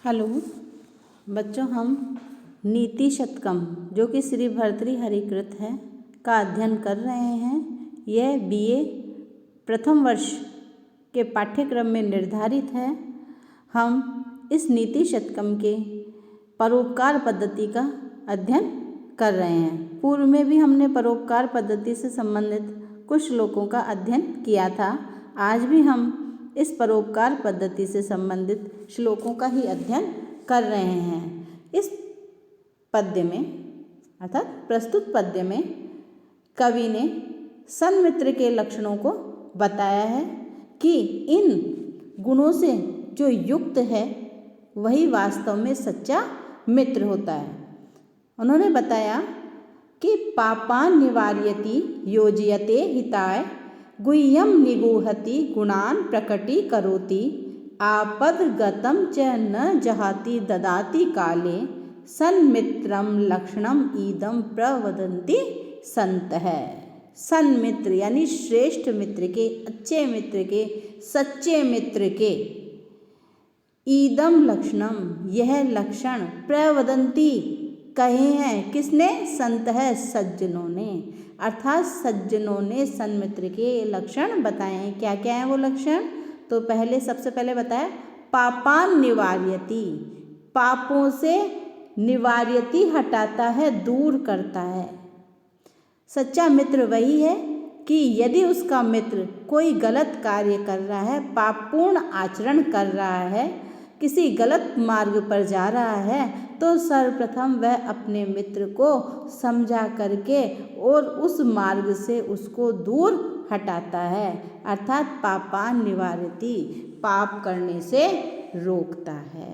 Hello बच्चों, हम नीति शतकम जो कि श्री भर्तृहरि कृत है का अध्ययन कर रहे हैं। यह बीए प्रथम वर्ष के पाठ्यक्रम में निर्धारित है। हम इस नीति शतकम के परोपकार पद्धति का अध्ययन कर रहे हैं। पूर्व में भी हमने परोपकार पद्धति से संबंधित कुछ श्लोकों का अध्ययन किया था। आज भी हम इस परोपकार पद्धति से संबंधित श्लोकों का ही अध्ययन कर रहे हैं। इस पद्य में अर्थात प्रस्तुत पद्य में कवि ने सन्मित्र के लक्षणों को बताया है कि इन गुणों से जो युक्त है वही वास्तव में सच्चा मित्र होता है। उन्होंने बताया कि पापान निवार्यति योजयते हिताय गुह्यम निगूहति गुणान प्रकटीकरोति आपदगतं च न जहाति ददाति काले सन्मित्रम लक्षणम ईदम प्रवदन्ति संतः। सन्मित्र यानी श्रेष्ठ मित्र के, अच्छे मित्र के, सच्चे मित्र के ईदम लक्षणम यह लक्षण प्रवदन्ति कहे हैं। किसने? संतः सज्जनों ने, अर्थात सज्जनों ने सन्मित्र के लक्षण बताए हैं। क्या क्या है वो लक्षण? तो सबसे पहले बताया पापान निवार्यति, पापों से निवार्यति हटाता है, दूर करता है। सच्चा मित्र वही है कि यदि उसका मित्र कोई गलत कार्य कर रहा है, पापपूर्ण आचरण कर रहा है, किसी गलत मार्ग पर जा रहा है, तो सर्वप्रथम वह अपने मित्र को समझा करके और उस मार्ग से उसको दूर हटाता है, अर्थात पापान निवारति, पाप करने से रोकता है।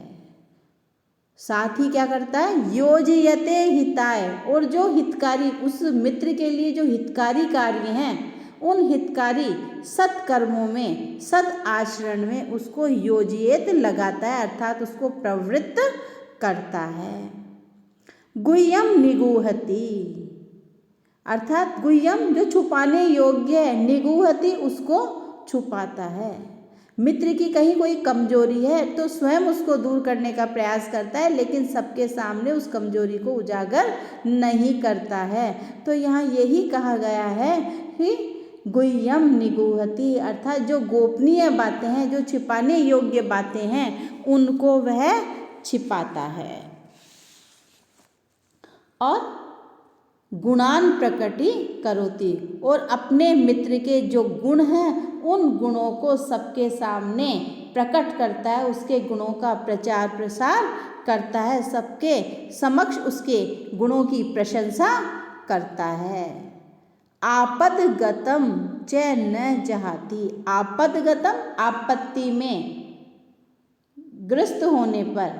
साथ ही क्या करता है? योजयते हिताय, और जो हितकारी, उस मित्र के लिए जो हितकारी कार्य हैं उन हितकारी सत्कर्मों में, सद आचरण में उसको योजियत लगाता है, अर्थात उसको प्रवृत्त करता है। गुह्यम निगूहति, अर्थात गुह्यम जो छुपाने योग्य है, निगूहति उसको छुपाता है। मित्र की कहीं कोई कमजोरी है तो स्वयं उसको दूर करने का प्रयास करता है, लेकिन सबके सामने उस कमजोरी को उजागर नहीं करता है। तो यहाँ यही कहा गया है कि गुह्यम निगूहति, अर्थात जो गोपनीय बातें हैं, जो छिपाने योग्य बातें हैं, उनको वह छिपाता है। और गुणान प्रकटीकरोति, और अपने मित्र के जो गुण हैं उन गुणों को सबके सामने प्रकट करता है, उसके गुणों का प्रचार प्रसार करता है, सबके समक्ष उसके गुणों की प्रशंसा करता है। आपदगतम च न जहाति, आपदगतम आपत्ति में ग्रस्त होने पर,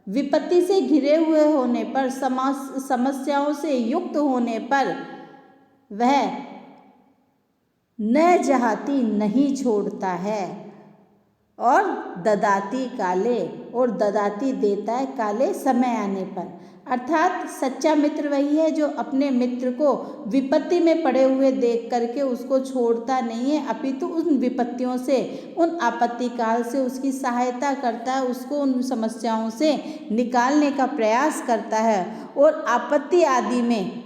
विपत्ति से घिरे हुए होने पर, समस्याओं से युक्त होने पर वह न जहाति नहीं छोड़ता है, और ददाती काले, और ददाती देता है काले, समय आने पर। अर्थात सच्चा मित्र वही है जो अपने मित्र को विपत्ति में पड़े हुए देख करके उसको छोड़ता नहीं है, अपितु उन विपत्तियों से, उन आपत्ति काल से उसकी सहायता करता है, उसको उन समस्याओं से निकालने का प्रयास करता है, और आपत्ति आदि में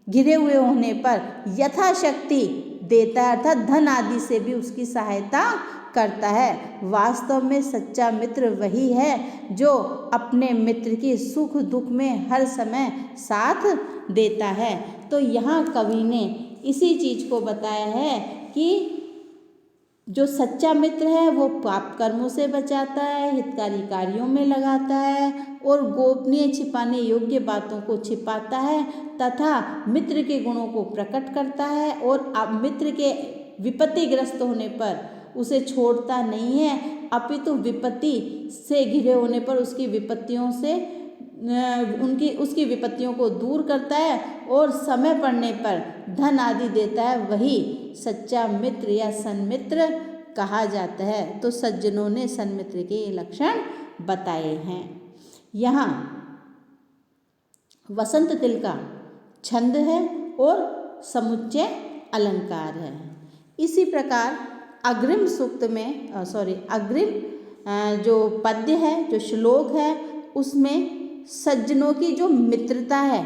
घिरे हुए होने पर यथाशक्ति देता है, अर्थात धन आदि से भी उसकी सहायता करता है। वास्तव में सच्चा मित्र वही है जो अपने मित्र की सुख दुख में हर समय साथ देता है। तो यहाँ कवि ने इसी चीज को बताया है कि जो सच्चा मित्र है वो पाप कर्मों से बचाता है, हितकारी कार्यों में लगाता है, और गोपनीय छिपाने योग्य बातों को छिपाता है, तथा मित्र के गुणों को प्रकट करता है, और मित्र के विपत्तिग्रस्त होने पर उसे छोड़ता नहीं है, अपितु विपत्ति से घिरे होने पर उसकी विपत्तियों से उसकी विपत्तियों को दूर करता है, और समय पड़ने पर धन आदि देता है। वही सच्चा मित्र या सन्मित्र कहा जाता है। तो सज्जनों ने सन्मित्र के लक्षण बताए हैं। यहाँ वसंत तिल का छंद है और समुच्चय अलंकार है। इसी प्रकार अग्रिम जो पद्य है, जो श्लोक है, उसमें सज्जनों की जो मित्रता है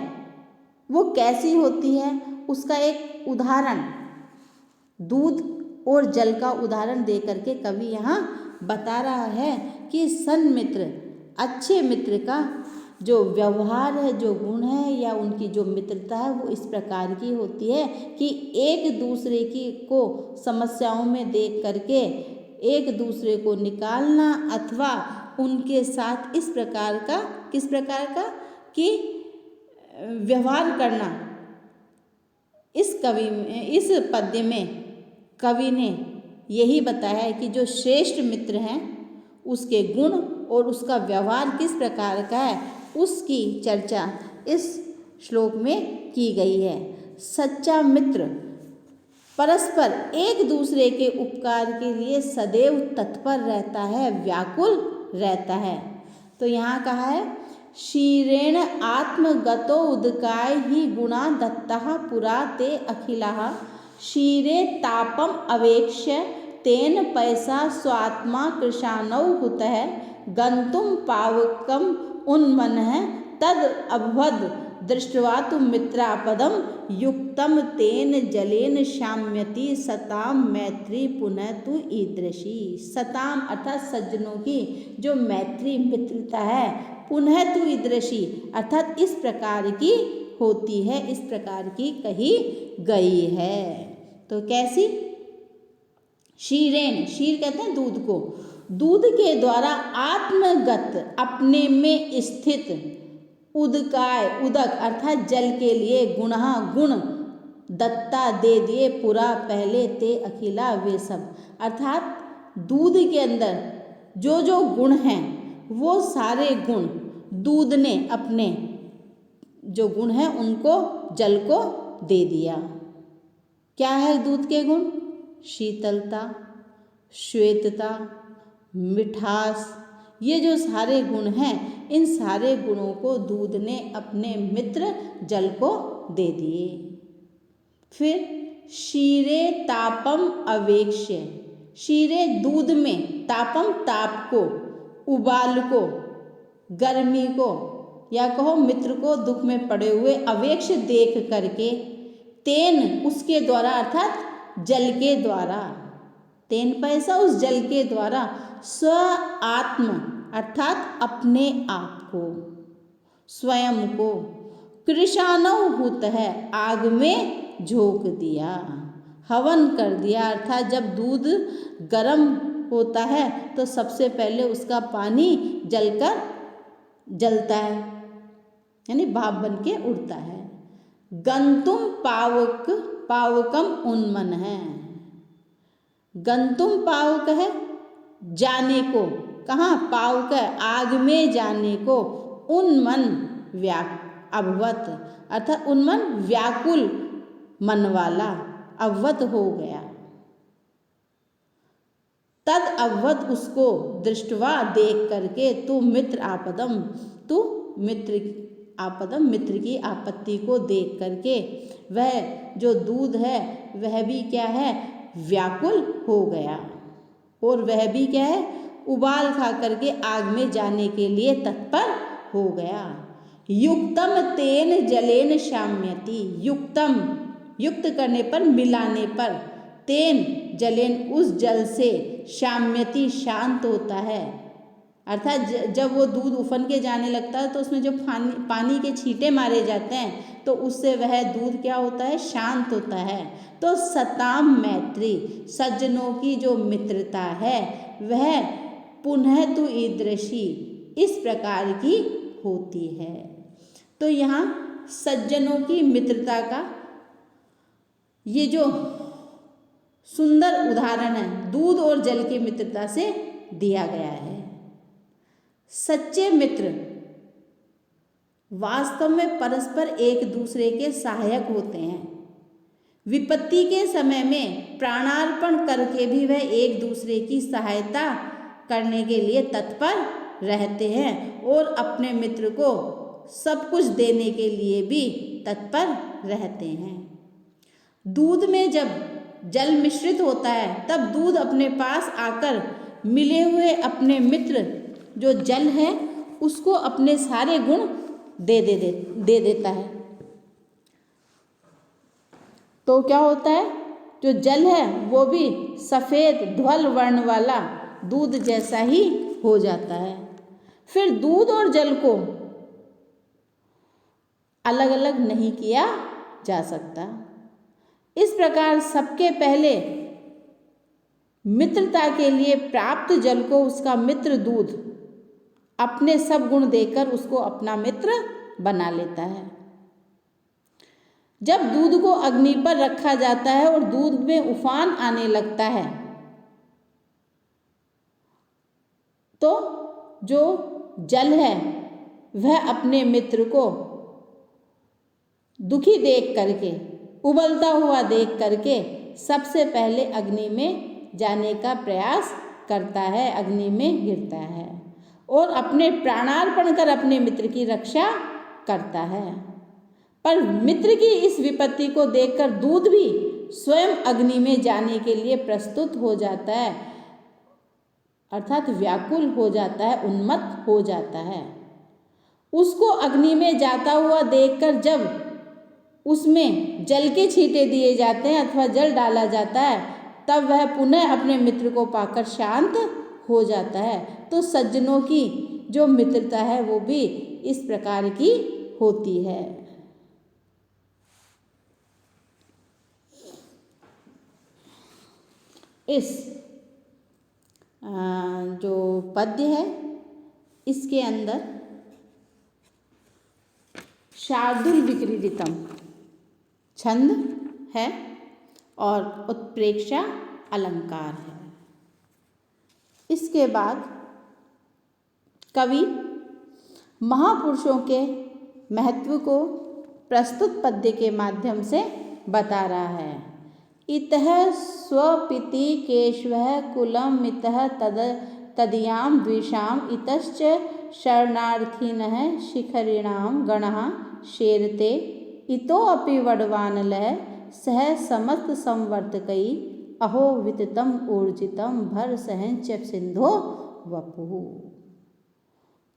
वो कैसी होती है उसका एक उदाहरण, दूध और जल का उदाहरण दे करके कवि यहाँ बता रहा है कि सन्मित्र, अच्छे मित्र का जो व्यवहार है, जो गुण है या उनकी जो मित्रता है वो इस प्रकार की होती है कि एक दूसरे की को समस्याओं में देख करके एक दूसरे को निकालना अथवा उनके साथ इस प्रकार का, किस प्रकार का कि व्यवहार करना। इस पद्य में कवि ने यही बताया है कि जो श्रेष्ठ मित्र हैं उसके गुण और उसका व्यवहार किस प्रकार का है उसकी चर्चा इस श्लोक में की गई है। सच्चा मित्र परस्पर एक दूसरे के उपकार के लिए सदैव तत्पर रहता है, व्याकुल रहता है। तो यहाँ कहा है क्षीरेण आत्मगतो उदकाय ही गुणा दत्तः पुरा ते अखिलाः क्षीरे तापम अवेक्ष्य तेन पैसा स्वात्मा कृशानौ हुतः गन्तुं पावकम उन्मनः तद अभवद दृष्ट्वा तु मित्रापदम युक्तम तेन जलेन शाम्यति सताम मैत्री पुनः तु ईदृशी। सताम अर्थात सज्जनों की जो मैत्री मित्रता है, पुनः तु ईदृशी अर्थात इस प्रकार की होती है, इस प्रकार की कही गई है। तो कैसी? क्षीरेण, क्षीर कहते हैं दूध को, दूध के द्वारा आत्मगत अपने में स्थित, उदकाय उदक अर्थात जल के लिए, गुणा गुण, दत्ता दे दिए, पुरा पहले, ते अखिला वे सब, अर्थात दूध के अंदर जो जो गुण हैं वो सारे गुण दूध ने अपने जो गुण हैं उनको जल को दे दिया। क्या है दूध के गुण? शीतलता, श्वेतता, मिठास, ये जो सारे गुण हैं इन सारे गुणों को दूध ने अपने मित्र जल को दे दिए। फिर क्षीरे तापम अवेक्ष्य, क्षीरे दूध में, तापम ताप को, उबाल को, गर्मी को या कहो मित्र को दुख में पड़े हुए अवेक्ष देख करके, तेन उसके द्वारा अर्थात जल के द्वारा, तेन पैसा उस जल के द्वारा, स्व आत्म अर्थात अपने आप को, स्वयं को, कृशानौ हुत है आग में झोंक दिया, हवन कर दिया। अर्थात जब दूध गर्म होता है तो सबसे पहले उसका पानी जलकर जलता है, यानी भाप बन के उड़ता है। गंतुम पावक, पावकम उन्मन है, गंतुम पावक है जाने को, कहाँ? पावक आग में जाने को, उन्मन अभवत अर्थात उन्मन व्याकुल मन वाला, अववत हो गया। तद अववत उसको दृष्टवा देख करके, तू मित्र आपदम, तू मित्र आपदम मित्र की आपत्ति को देख करके वह जो दूध है वह भी क्या है? व्याकुल हो गया और वह भी क्या है? उबाल खा करके आग में जाने के लिए तत्पर हो गया। युक्तम तेन जलेन शाम्यति, युक्तम युक्त करने पर, मिलाने पर, तेन जलेन उस जल से, शाम्यति शांत होता है। अर्थात जब वो दूध उफन के जाने लगता है तो उसमें जो पानी के छींटे मारे जाते हैं तो उससे वह दूध क्या होता है? शांत होता है। तो सताम मैत्री, सज्जनों की जो मित्रता है वह पुनः तु ईदृशी इस प्रकार की होती है। तो यहाँ सज्जनों की मित्रता का ये जो सुंदर उदाहरण है दूध और जल की मित्रता से दिया गया है। सच्चे मित्र वास्तव में परस्पर एक दूसरे के सहायक होते हैं। विपत्ति के समय में प्राणार्पण करके भी वह एक दूसरे की सहायता करने के लिए तत्पर रहते हैं और अपने मित्र को सब कुछ देने के लिए भी तत्पर रहते हैं। दूध में जब जल मिश्रित होता है तब दूध अपने पास आकर मिले हुए अपने मित्र जो जल है उसको अपने सारे गुण दे देता है। तो क्या होता है, जो जल है वो भी सफ़ेद ध्वल वर्ण वाला दूध जैसा ही हो जाता है। फिर दूध और जल को अलग अलग नहीं किया जा सकता। इस प्रकार सबके पहले मित्रता के लिए प्राप्त जल को उसका मित्र दूध अपने सब गुण देकर उसको अपना मित्र बना लेता है। जब दूध को अग्नि पर रखा जाता है और दूध में उफान आने लगता है तो जो जल है वह अपने मित्र को दुखी देख करके, उबलता हुआ देख करके सबसे पहले अग्नि में जाने का प्रयास करता है, अग्नि में गिरता है और अपने प्राणार्पण कर अपने मित्र की रक्षा करता है। पर मित्र की इस विपत्ति को देखकर दूध भी स्वयं अग्नि में जाने के लिए प्रस्तुत हो जाता है, अर्थात व्याकुल हो जाता है, उन्मत्त हो जाता है। उसको अग्नि में जाता हुआ देखकर जब उसमें जल के छींटे दिए जाते हैं अथवा जल डाला जाता है तब वह पुनः अपने मित्र को पाकर शांत हो जाता है। तो सज्जनों की जो मित्रता है वो भी इस प्रकार की होती है। इस जो पद्य है इसके अंदर शार्दूल विक्रीडितम छंद है और उत्प्रेक्षा अलंकार है। इसके बाद कवि महापुरुषों के महत्व को प्रस्तुत पद्य के माध्यम से बता रहा है। इतः स्वपिति केशवः कुलम मितः तदयाम द्विषाम इतश्च शरणार्थिनः शिखरिणाम गणः शेरते इतोऽपि वडवानलः सह समस्त संवर्तकै अहो विततम ऊर्जितम भर सहंच सिंधो वपुः।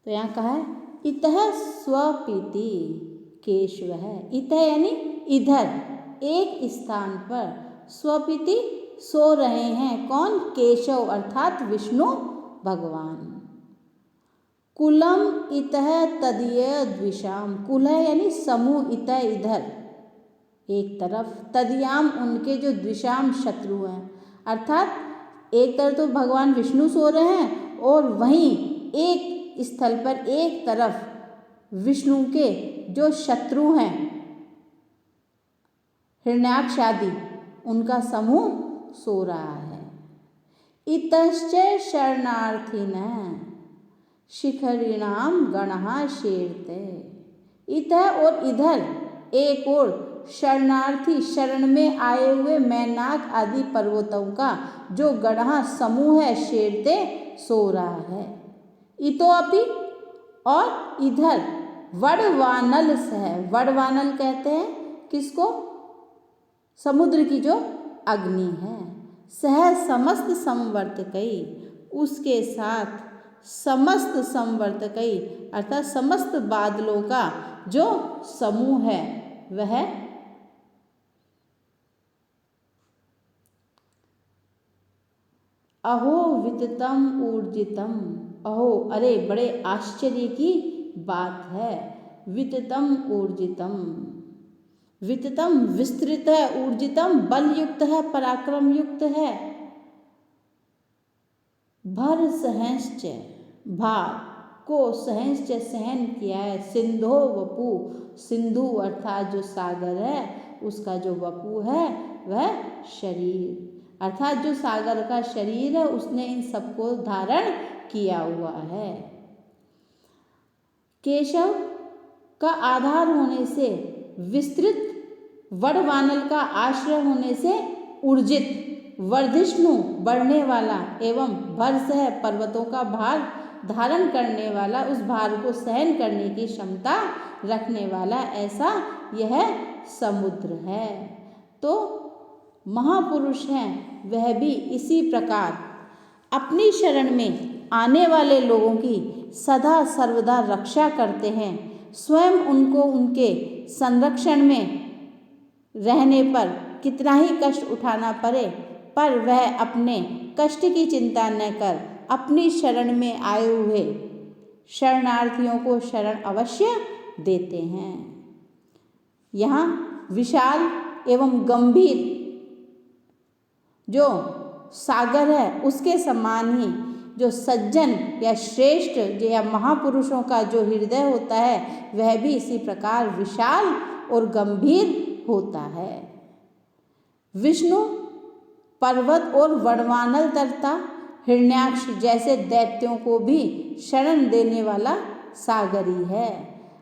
तो यहाँ कहा है इतः स्वपीति केशवः, इतः यानी इधर एक स्थान पर, स्वपीति सो रहे हैं कौन, केशव अर्थात विष्णु भगवान। कुलम इतः तदीय द्विषाम, कुल है यानी समूह, इतः इधर एक तरफ, तदयाम उनके जो द्विषाम शत्रु हैं, अर्थात एक तरफ तो भगवान विष्णु सो रहे हैं और वहीं एक स्थल पर एक तरफ विष्णु के जो शत्रु हैं हिरण्याक्ष आदि उनका समूह सो रहा है। इतश्च शरणार्थिनः शिखरिणाम गणः शेरते, इतः और इधर एक और शरणार्थी शरण में आए हुए मैनाक आदि पर्वतों का जो गणः समूह है शेरते सो रहा है। इतोअपि और इधर वडवानल सह, वडवानल कहते हैं किसको, समुद्र की जो अग्नि है, सह समस्त संवर्तकई उसके साथ समस्त संवर्तकई अर्थात समस्त बादलों का जो समूह है वह अहो विततम ऊर्जितम, अहो अरे बड़े आश्चर्य की बात है, विततम ऊर्जितम, विततम विस्तृत है, ऊर्जितम बल युक्त है, पराक्रम युक्त है, भर सहंश्च भार को सहंश्च सहन किया है, सिंधो वपु सिंधु अर्थात जो सागर है उसका जो वपु है वह शरीर अर्थात जो सागर का शरीर है उसने इन सबको धारण किया हुआ है। केशव का आधार होने से विस्तृत, वडवानल का आश्रय होने से ऊर्जित, वर्धिष्णु बढ़ने वाला एवं भरसह पर्वतों का भार धारण करने वाला, उस भार को सहन करने की क्षमता रखने वाला, ऐसा यह समुद्र है। तो महापुरुष हैं वह भी इसी प्रकार अपनी शरण में आने वाले लोगों की सदा सर्वदा रक्षा करते हैं। स्वयं उनको उनके संरक्षण में रहने पर कितना ही कष्ट उठाना पड़े, पर वह अपने कष्ट की चिंता न कर अपनी शरण में आए हुए शरणार्थियों को शरण अवश्य देते हैं। यहाँ विशाल एवं गंभीर जो सागर है उसके समान ही जो सज्जन या श्रेष्ठ या महापुरुषों का जो हृदय होता है वह भी इसी प्रकार विशाल और गंभीर होता है। विष्णु पर्वत और वड़वानल तथा हिरण्याक्ष जैसे दैत्यों को भी शरण देने वाला सागर ही है।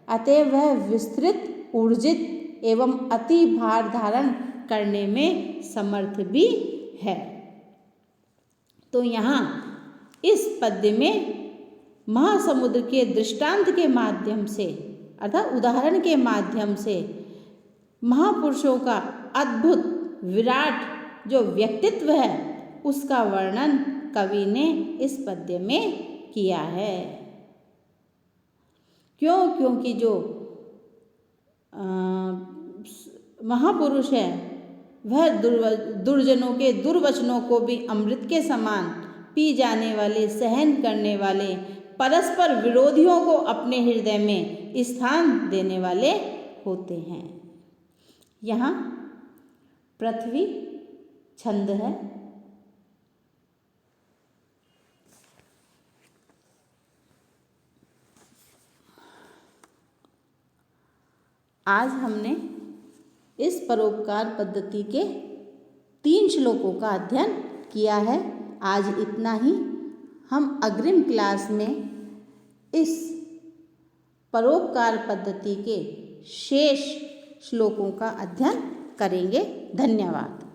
अतः वह विस्तृत, ऊर्जित एवं अति भार धारण करने में समर्थ भी है। तो यहाँ इस पद्य में महासमुद्र के दृष्टांत के माध्यम से अर्थात उदाहरण के माध्यम से महापुरुषों का अद्भुत विराट जो व्यक्तित्व है उसका वर्णन कवि ने इस पद्य में किया है। क्योंकि जो महापुरुष है वह दुर्जनों के दुर्वचनों को भी अमृत के समान पी जाने वाले, सहन करने वाले, परस्पर विरोधियों को अपने हृदय में स्थान देने वाले होते हैं। यहाँ पृथ्वी छंद है। आज हमने इस परोपकार पद्धति के 3 श्लोकों का अध्ययन किया है। आज इतना ही। हम अग्रिम क्लास में इस परोपकार पद्धति के शेष श्लोकों का अध्ययन करेंगे। धन्यवाद।